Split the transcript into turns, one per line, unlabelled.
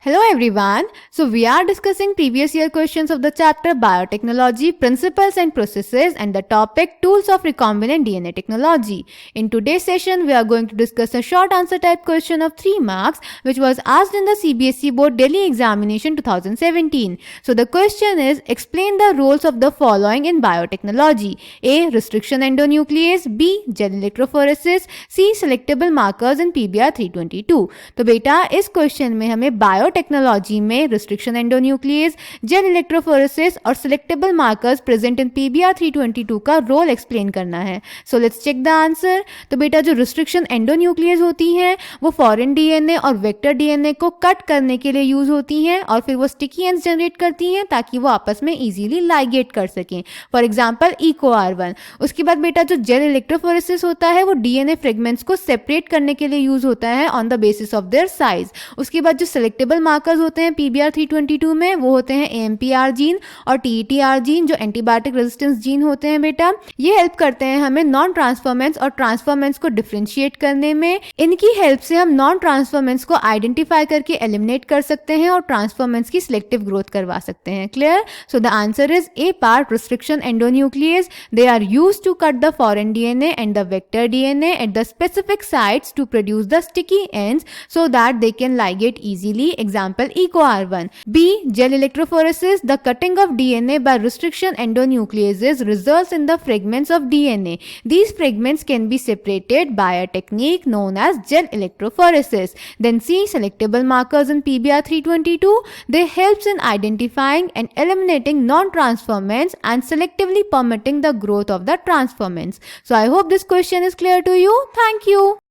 Hello everyone. So we are discussing previous year questions of the chapter Biotechnology, Principles and Processes and the topic Tools of Recombinant DNA Technology. In today's session, we are going to discuss a short answer type question of 3 marks which was asked in the CBSE Board Delhi Examination 2017. So the question is, explain the roles of the following in biotechnology. A. Restriction endonuclease. B. Gel electrophoresis. C. Selectable markers in PBR 322. तो बेटा इस question में हमें biotechnology में restriction endonuclease, gel electrophoresis और selectable markers present in pBR 322 का role explain करना है. So let's check the answer. तो बेटा जो रिस्ट्रिक्शन एंडोन्यूक्लियस होती हैं वो फॉरेन डीएनए और वेक्टर डीएनए को कट करने के लिए यूज होती हैं और फिर वो स्टिकी एंड्स जनरेट करती हैं ताकि वो आपस में इजीली लाइगेट कर सकें. For example EcoR1. उसके बाद बेटा जो जेल इलेक्ट्रोफोरेसिस होता है वो डीएनए फ्रेगमेंट्स को सेपरेट करने के लिए यूज होता है on the basis of their size. उसके बाद जो सेलेक्टेबल मार्कर्स होते हैं पीबीआर 322 में वो होते हैं AMPR जीन और TETR जीन जो एंटीबायोटिक रेजिस्टेंस जीन होते हैं बेटा. ये हेल्प करते हैं हमें नॉन ट्रांसफॉर्मेंट्स और ट्रांसफॉर्मेंट्स को डिफरेंशिएट करने में. इनकी हेल्प से हम नॉन ट्रांसफॉर्मेंट्स को आइडेंटिफाई करके एलिमिनेट कर सकते हैं और ट्रांसफॉर्मेंट्स की सिलेक्टिव ग्रोथ करवा सकते हैं. Clear? So the answer is a part restriction endonuclease. They are used to cut the foreign DNA and the vector DNA at the specific sites to produce the sticky ends so that they can ligate easily. Example EcoR1. B. Gel electrophoresis. The cutting of DNA by restriction endonucleases results in the fragments of DNA. These fragments can be separated by a technique known as gel electrophoresis. Then C. Selectable markers in PBR 322. They helps in identifying and eliminating non-transformants and selectively permitting the growth of the transformants. So I hope this question is clear to you. Thank you.